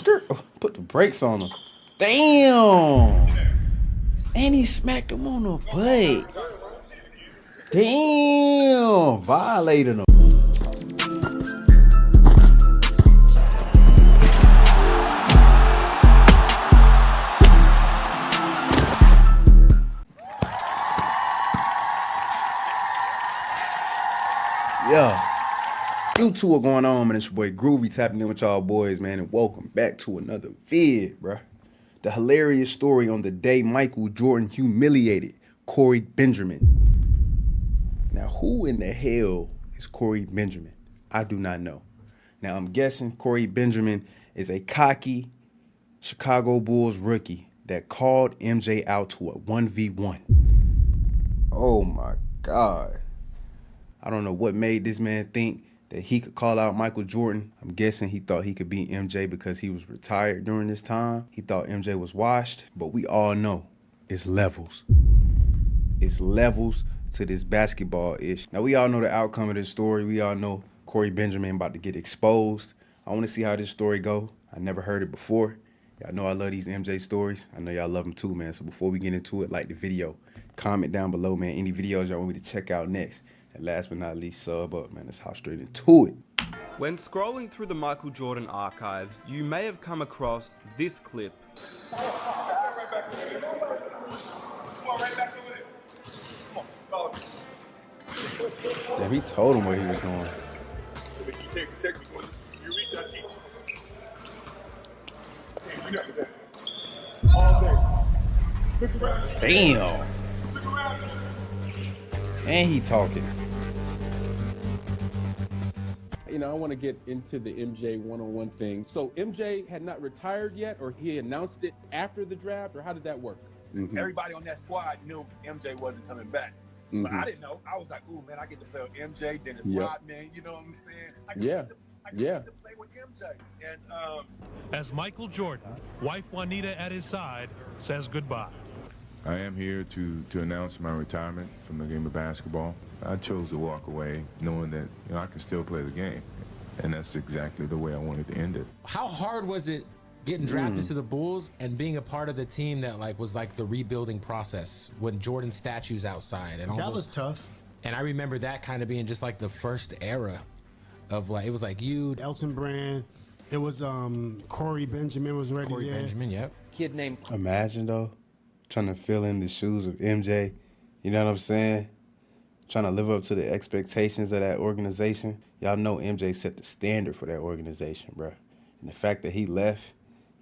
skirt. Oh, put the brakes on him. Damn. And he smacked him on the butt. Damn. Violated him. Yeah. You two are going on, man. It's your boy Groovy tapping in with y'all boys, man. And welcome back to another vid, bruh. The hilarious story on the day Michael Jordan humiliated Corey Benjamin. Now, who in the hell is Corey Benjamin? I do not know. Now, I'm guessing Corey Benjamin is a cocky Chicago Bulls rookie that called MJ out to a 1v1. Oh my God. I don't know what made this man think that he could call out Michael Jordan. I'm guessing he thought he could beat MJ because he was retired during this time. He thought MJ was washed, but we all know it's levels. It's levels to this basketball ish. Now, we all know the outcome of this story. We all know Corey Benjamin about to get exposed. I want to see how this story go. I never heard it before. Y'all know I love these MJ stories. I know y'all love them too, man. So before we get into it, like the video, comment down below, man, any videos y'all want me to check out next. And last but not least, sub up, man. Let's hop straight into it. When scrolling through the Michael Jordan archives, you may have come across this clip. Damn, he told him where he was going. Damn. And he talking. You know, I want to get into the MJ one-on-one thing. So MJ had not retired yet, or he announced it after the draft, or how did that work? Mm-hmm. Everybody on that squad knew MJ wasn't coming back. Mm-hmm. But I didn't know. I was like, ooh, man, I get to play with MJ, Dennis Rodman, you know what I'm saying? I get to play with MJ. And as Michael Jordan, wife Juanita at his side, says goodbye. I am here to announce my retirement from the game of basketball. I chose to walk away knowing that I can still play the game, and that's exactly the way I wanted to end it. How hard was it getting drafted to the Bulls and being a part of the team that was the rebuilding process when Jordan statues outside and all that was tough. And I remember that kind of being just the first era of it was you, Elton Brand. It was Corey Benjamin was ready. Corey Benjamin, yep. Kid named. Imagine though, trying to fill in the shoes of MJ. You know what I'm saying? Trying to live up to the expectations of that organization. Y'all know MJ set the standard for that organization, bro. And the fact that he left,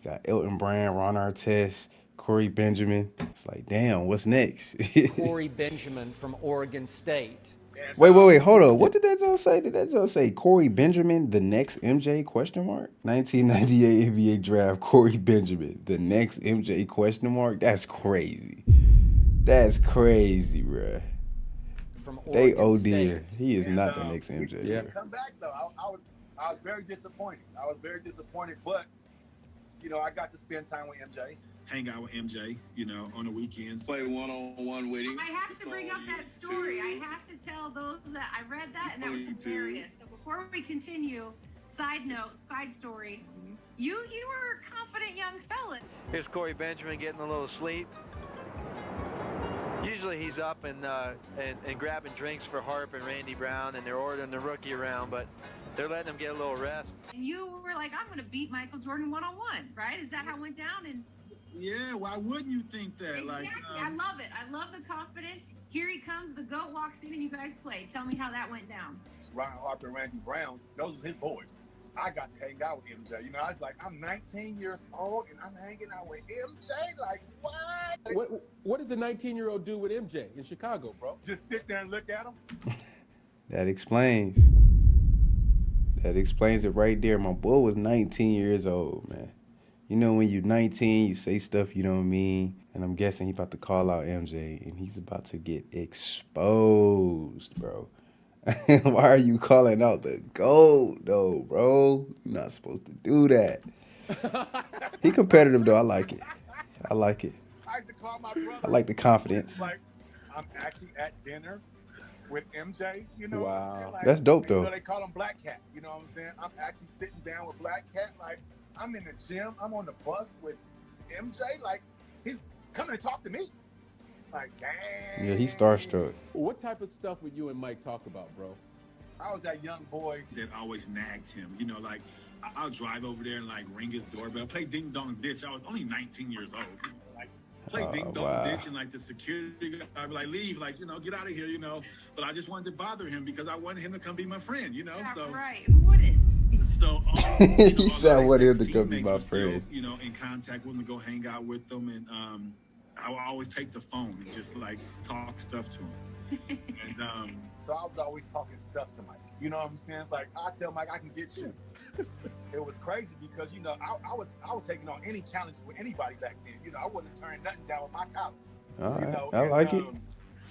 got Elton Brand, Ron Artest, Corey Benjamin. It's like, damn, what's next? Corey Benjamin from Oregon State. Wait, hold up. What did that just say? Did that just say Corey Benjamin, the next MJ, question mark? 1998 NBA draft, Corey Benjamin, the next MJ, question mark? That's crazy. That's crazy, bruh. They OD. He is not the next MJ. Yeah. Come back though. I was very disappointed. But I got to spend time with MJ, hang out with MJ, on the weekends, play one-on-one with him. I have to bring up that story. I have to tell those that I read that and that was hilarious. So before we continue, side story. You were a confident young fella. Here's Corey Benjamin getting a little sleep. Usually he's up and grabbing drinks for Harp and Randy Brown, and they're ordering the rookie around, but they're letting him get a little rest. And you were like, I'm going to beat Michael Jordan one-on-one, right? Is that how it went down? And yeah, why wouldn't you think that? Exactly. I love it. I love the confidence. Here he comes. The GOAT walks in, and you guys play. Tell me how that went down. Ron Harper and Randy Brown, those were his boys. I got to hang out with MJ. I was like, I'm 19 years old, and I'm hanging out with MJ? Like, what? What does a 19-year-old do with MJ in Chicago, bro? Just sit there and look at him? That explains it right there. My boy was 19 years old, man. When you're 19, you say stuff you don't mean. And I'm guessing he's about to call out MJ, and he's about to get exposed, bro. Why are you calling out the GOAT, though, bro? You're not supposed to do that. He competitive, though. I like it. I used to call my brother. I like the confidence. Like, I'm actually at dinner with MJ. You know what I'm saying? Like, That's dope, You though. know, they call him Black Cat. You know what I'm saying? I'm actually sitting down with Black Cat. Like, I'm in the gym. I'm on the bus with MJ. Like, he's coming to talk to me. Like, dang. Yeah, he's starstruck. What type of stuff would you and Mike talk about, bro? I was that young boy that always nagged him. You know, like, I'll drive over there and, like, ring his doorbell, play ding dong ditch. I was only 19 years old. You know, like, play ding dong ditch, and, like, the security guy would be like, leave, like, you know, get out of here, you know. But I just wanted to bother him because I wanted him to come be my friend, you know. Yeah, so right. Who wouldn't? So He said I wanted him to come be my friend. You know, in contact with him to go hang out with them, and I would always take the phone and just like talk stuff to him. And so I was always talking stuff to Mike. You know what I'm saying? It's like I tell Mike I can get you. It was crazy because you know I was taking on any challenges with anybody back then. You know I wasn't turning nothing down with my college. All right, You know, I like it.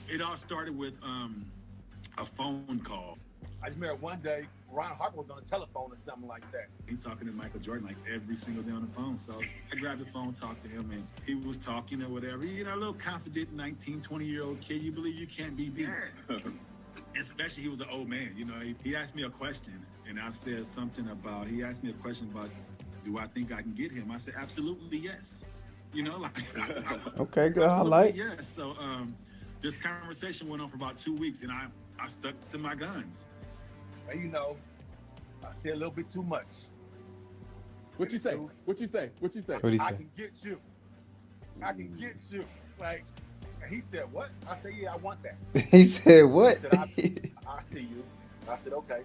It all started with a phone call. I just remember one day Ron Harper was on the telephone or something like that. He talking to Michael Jordan like every single day on the phone. So I grabbed the phone, talked to him, and he was talking or whatever. You know, a little confident 19, 20-year-old kid. You believe you can't be beat. Especially he was an old man. You know, he asked me a question, and I said something about, he asked me a question about, do I think I can get him? I said, absolutely yes. You know, like. Okay, good highlight. Yes. So this conversation went on for about 2 weeks, and I stuck to my guns. And you know, I said a little bit too much. What you say? What you say? What you say? What'd he I say? can get you. I can get you. Like, and he said, what? I said, yeah, I want that. He said what? He said, I see you. I said, okay.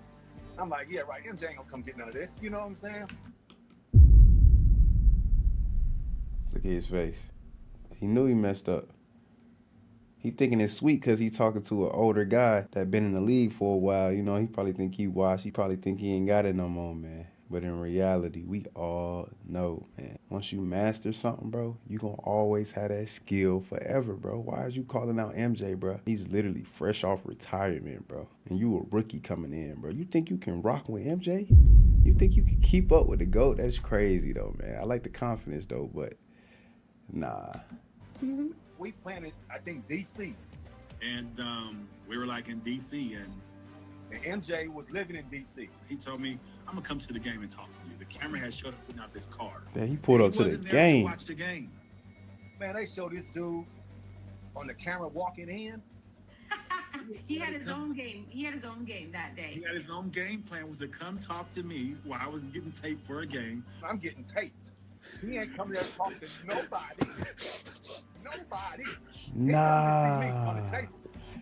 I'm like, yeah, right. MJ ain't gonna come get none of this. You know what I'm saying? Look at his face. He knew he messed up. He thinking it's sweet because he talking to an older guy that been in the league for a while. You know, he probably think he washed. He probably think he ain't got it no more, man. But in reality, we all know, man. Once you master something, bro, you gonna always have that skill forever, bro. Why is you calling out MJ, bro? He's literally fresh off retirement, bro. And you a rookie coming in, bro. You think you can rock with MJ? You think you can keep up with the GOAT? That's crazy, though, man. I like the confidence, though, but nah. We planted, I think, DC. And we were like in DC, and MJ was living in DC. He told me, I'm gonna come to the game and talk to you. The camera had showed up putting out this card. Yeah, he pulled up to the wasn't there game. To watch the game. Man, they showed this dude on the camera walking in. He had his own game. He had his own game that day. He had his own game plan was to come talk to me while I was getting taped for a game. I'm getting taped. He ain't coming there to talk to nobody. Nobody. Nah.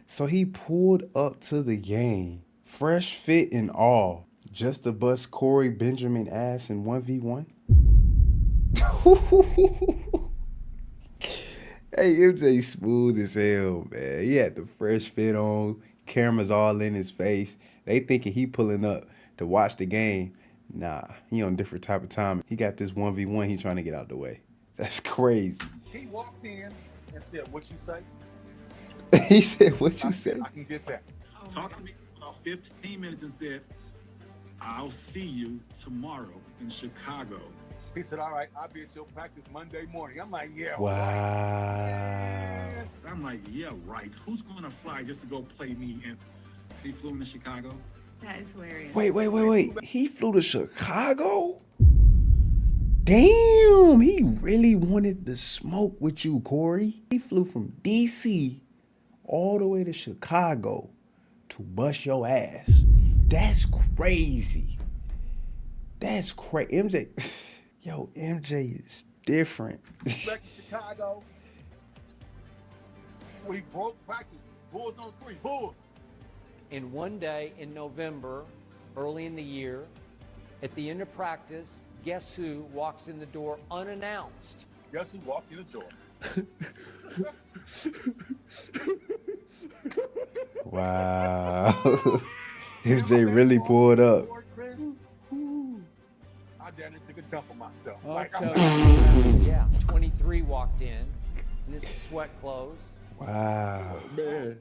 So he pulled up to the game, fresh fit and all, just to bust Corey Benjamin ass in 1v1? Hey, MJ smooth as hell, man. He had the fresh fit on, cameras all in his face. They thinking he pulling up to watch the game. Nah, he on a different type of time. He got this 1v1 he trying to get out the way. That's crazy. He walked in and said, what you say? He said, what you say? I can get that. Talked to me for about 15 minutes and said, I'll see you tomorrow in Chicago. He said, all right, I'll be at your practice Monday morning. I'm like, yeah, Wow. right. I'm like, yeah, right. Who's going to fly just to go play me? And he flew into Chicago. That is hilarious. Wait. He flew to Chicago? Damn, he really wanted to smoke with you, Corey. He flew from DC all the way to Chicago to bust your ass. That's crazy. That's crazy. MJ, yo, MJ is different. Back in Chicago, we broke practice. Bulls on 3, Bulls. And one day in November, early in the year, at the end of practice, guess who walks in the door unannounced? Guess who walked in the door? Wow. MJ really pulled up. I damn near took a dump on myself. Yeah, 23 walked in his sweat clothes. Wow. Man.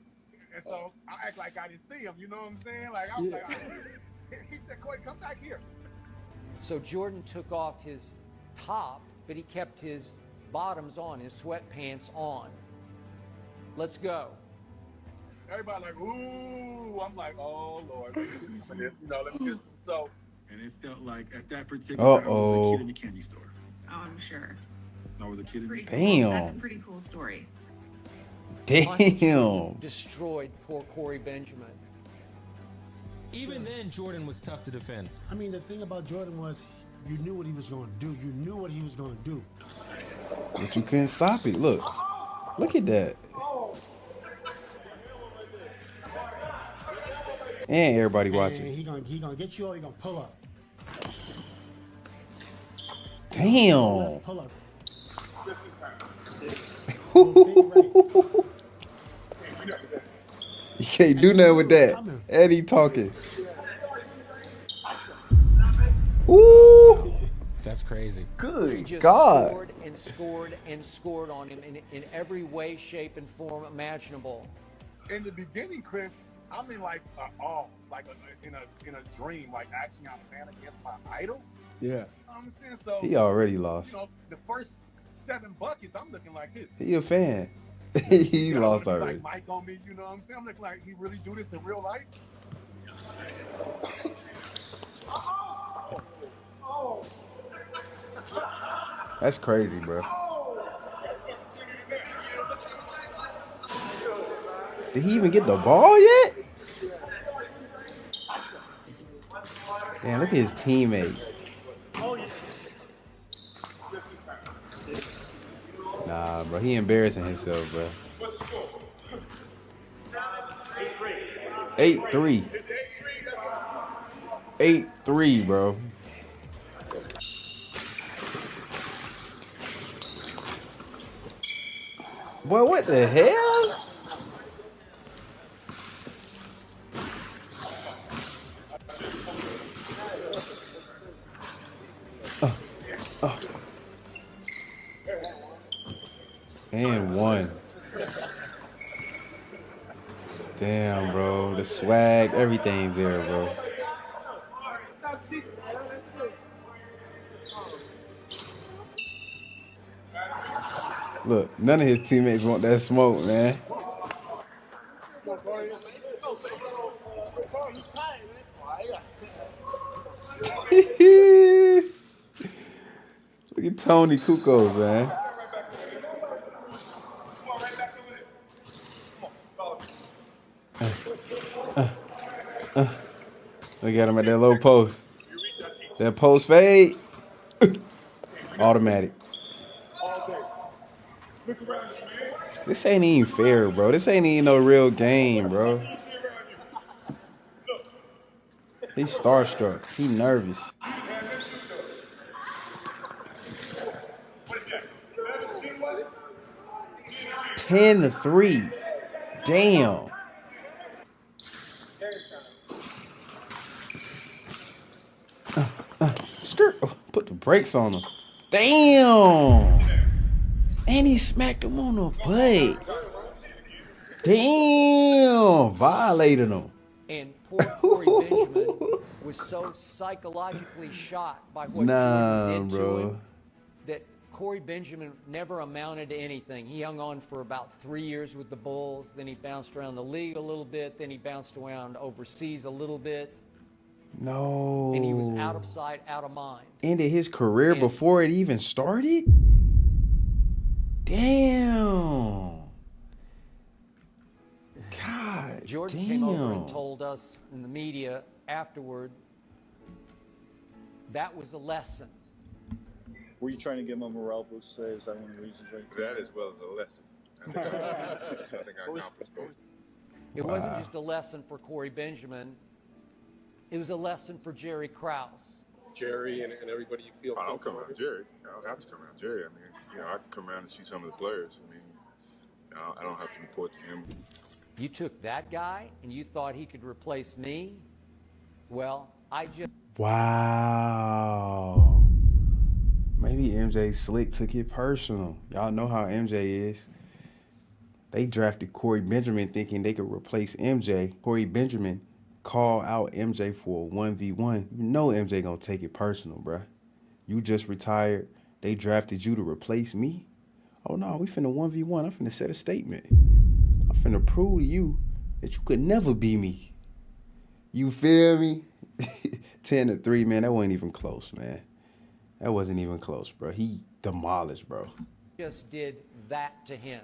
And so I act like I didn't see him, you know what I'm saying? Like I was he said, Corey, come back here. So Jordan took off his top, but he kept his bottoms on, his sweatpants on. Let's go. Everybody like, ooh. I'm like, oh Lord, let me get some. So, and it felt like at that particular time, I was a kid in the candy store. Oh, I'm sure. I was a kid in the Pretty cool. That's a pretty cool story. Damn. Destroyed poor Corey Benjamin. Even then, Jordan was tough to defend. I mean, the thing about Jordan was you knew what he was going to do. You knew what he was going to do. But you couldn't stop it. Look at that. And everybody watching. And he gonna get you or he gonna pull up. Damn. Pull up. You can't do nothing with that. Eddie talking. Ooh. That's crazy. Good He just God. scored and scored and scored on him in every way, shape, and form imaginable. In the beginning, Chris, I'm in like in a dream, like actually I'm a man against my idol. Yeah. I understand. So He already lost. The first 7 buckets, I'm looking like this. He a fan. He lost already. already. Like Mike on me, you know what I'm saying? I'm looking like he really do this in real life. That's crazy, bro. Did he even get the ball yet? Damn, look at his teammates. Nah, bro, he embarrassing himself, bro. 8-3. 8-3, bro. Boy, what the hell? And 1. Damn, bro. The swag, everything's there, bro. Look, none of his teammates want that smoke, man. Look at Tony Kukoc, man. Look at him at that low post. That post fade. Automatic. This ain't even fair, bro. This ain't even no real game, bro. He's starstruck. He nervous. Ten to 3. Damn. Skirt. Oh, put the brakes on him. Damn. And he smacked him on the butt. Damn. Violated him. And poor Corey Benjamin was so psychologically shot by what Jordan did to him that Corey Benjamin never amounted to anything. He hung on for about 3 years with the Bulls. Then he bounced around the league a little bit. Then he bounced around overseas a little bit. No. And he was out of sight, out of mind. Ended his career before it even started? Damn. God Jordan damn. came over and told us in the media afterward that was a lesson. Were you trying to give him a morale boost today? Is that one of the reasons? Right? That as well as a lesson. I think I accomplished both. It wasn't just a lesson for Corey Benjamin. It was a lesson for Jerry Krause. Jerry and everybody you feel. I don't come around Jerry. I don't have to come around Jerry. I mean, I can come around and see some of the players. I mean, I don't have to report to him. You took that guy and you thought he could replace me? Well, I just... Wow. Maybe MJ Slick took it personal. Y'all know how MJ is. They drafted Corey Benjamin thinking they could replace MJ. Corey Benjamin called out MJ for a 1v1. You know MJ gonna take it personal, bruh. You just retired. They drafted you to replace me? Oh no, we finna 1v1. I'm finna set a statement. I'm finna prove to you that you could never be me. You feel me? 10-3, man. That wasn't even close, man. That wasn't even close, bro. He demolished, bro. Just did that to him.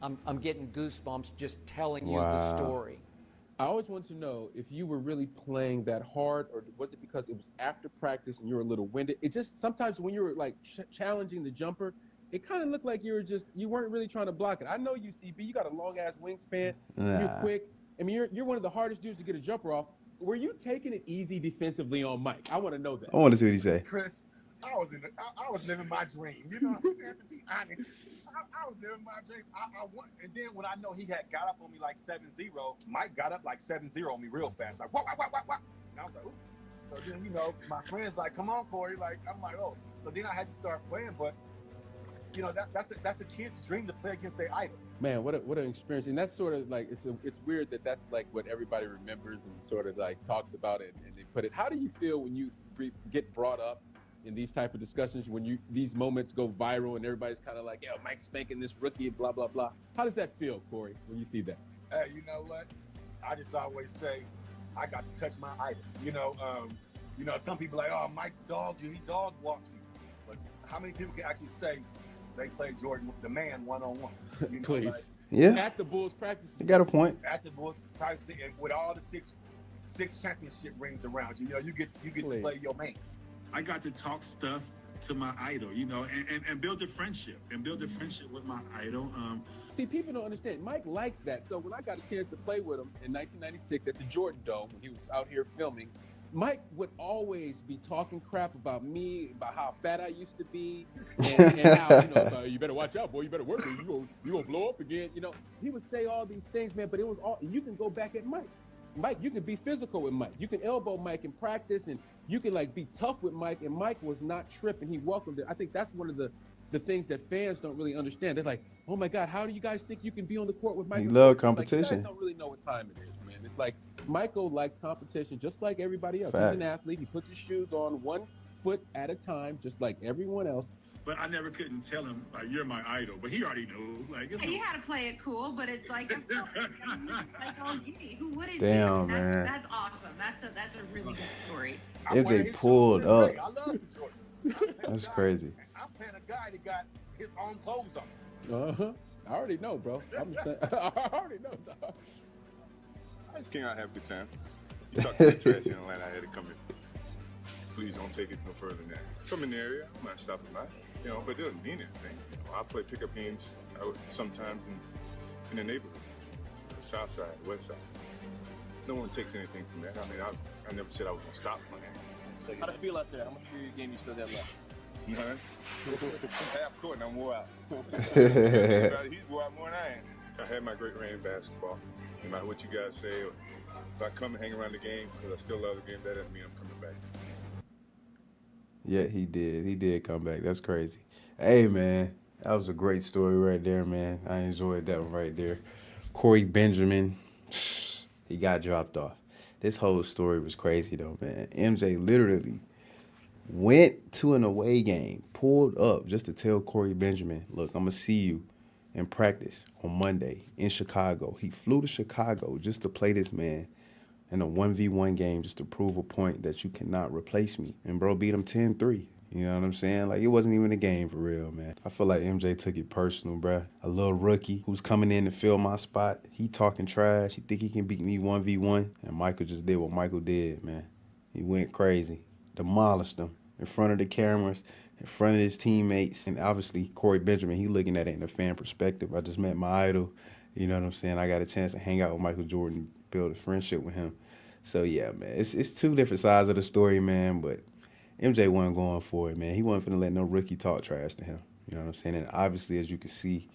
I'm getting goosebumps just telling you Wow. the story. I always wanted to know if you were really playing that hard, or was it because it was after practice and you were a little winded? It just sometimes when you were like challenging the jumper, it kind of looked like you weren't really trying to block it. I know you, CB, you got a long ass wingspan. Nah. You're quick. I mean, you're one of the hardest dudes to get a jumper off. Were you taking it easy defensively on Mike? I want to know that. I want to see what he say. Chris, I was living my dream. You know what I'm saying? To be honest, I was living my dream. And then when I know he had got up on me like 7-0, Mike got up like 7-0 on me real fast. Like, what? And I was like, ooh. So then, you know, my friends like, come on, Corey. Like, I'm like, oh. So then I had to start playing. But, you know, that's a kid's dream to play against their idol. Man, what an experience. And that's sort of like, it's weird that that's like what everybody remembers and sort of like talks about it and they put it. How do you feel when you get brought up in these type of discussions, when these moments go viral and everybody's kind of like, yo, Mike's spanking this rookie, blah, blah, blah. How does that feel, Corey, when you see that? Hey, you know what? I just always say, I got to touch my idol. You know, some people like, oh, Mike dogged you, he dog walked you. But how many people can actually say they played Jordan, the man, one-on-one? You know, Please. like, Yeah. At the Bulls practice. You got a point. at the Bulls practicing, and with all the six championship rings around you, you know, you get to play your man. I got to talk stuff to my idol, you know, and build a friendship with my idol. See, people don't understand. Mike likes that. So when I got a chance to play with him in 1996 at the Jordan Dome, when he was out here filming, Mike would always be talking crap about me, about how fat I used to be, and how, you know, you better watch out, boy. You better work. You gonna blow up again. You know, he would say all these things, man. But it was all. You can go back at Mike. Mike, you can be physical with Mike. You can elbow Mike in practice, and you can like be tough with Mike. And Mike was not tripping. He welcomed it. I think that's one of the things that fans don't really understand. They're like, oh my God, how do you guys think you can be on the court with Mike? He loved Like, you competition. guys don't really know what time it is, man. It's like Michael likes competition just like everybody else. Facts. He's an athlete. He puts his shoes on 1 foot at a time, just like everyone else. But I never couldn't tell him, like, you're my idol. But he already knew. Like, it's You had to play it cool, but it's like, of course, like, oh, gee, who wouldn't? Damn, do? man. That's awesome. That's a really good story. If they pulled up, I love the Jordan. that's crazy. I'm playing a guy that got his own clothes on. Uh-huh. I already know, bro. I'm just saying. I already know, dog. I just came out and have a good time. You talk to the trash in Atlanta, I had to come in. Please don't take it no further than that. From in the area, I'm not stopping by. You know, but it doesn't mean anything. You know, I play pickup games sometimes in the neighborhood, the south side, the west side. No one takes anything from that. I mean, I never said I was going to stop playing. How do you feel out there? How much of your game you still got left? Half court and I'm wore out. He's wore out more than I am. I had my great reign in basketball. No matter what you guys say, or if I come and hang around the game because I still love the game, that doesn't mean I'm coming back. Yeah, he did. He did come back. That's crazy. Hey, man, that was a great story right there, man. I enjoyed that one right there. Corey Benjamin, he got dropped off. This whole story was crazy, though, man. MJ literally went to an away game, pulled up just to tell Corey Benjamin, look, I'm going to see you in practice on Monday in Chicago. He flew to Chicago just to play this man in a 1v1 game just to prove a point that you cannot replace me. And bro beat him 10-3. You know what I'm saying? Like, it wasn't even a game for real, man. I feel like MJ took it personal, bruh. A little rookie who's coming in to fill my spot. He talking trash. He think he can beat me 1v1. And Michael just did what Michael did, man. He went crazy. Demolished him in front of the cameras, in front of his teammates. And obviously, Corey Benjamin, he looking at it in a fan perspective. I just met my idol. You know what I'm saying? I got a chance to hang out with Michael Jordan, build a friendship with him. So, yeah, man, it's two different sides of the story, man, but MJ wasn't going for it, man. He wasn't finna let no rookie talk trash to him. You know what I'm saying? And obviously, as you can see,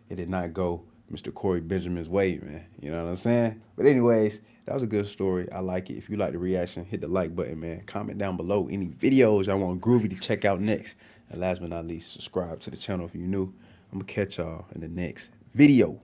it did not go Mr. Corey Benjamin's way, man. You know what I'm saying? But anyways, that was a good story. I like it. If you like the reaction, hit the like button, man. Comment down below any videos y'all want Groovy to check out next. And last but not least, subscribe to the channel if you're new. I'm going to catch y'all in the next video.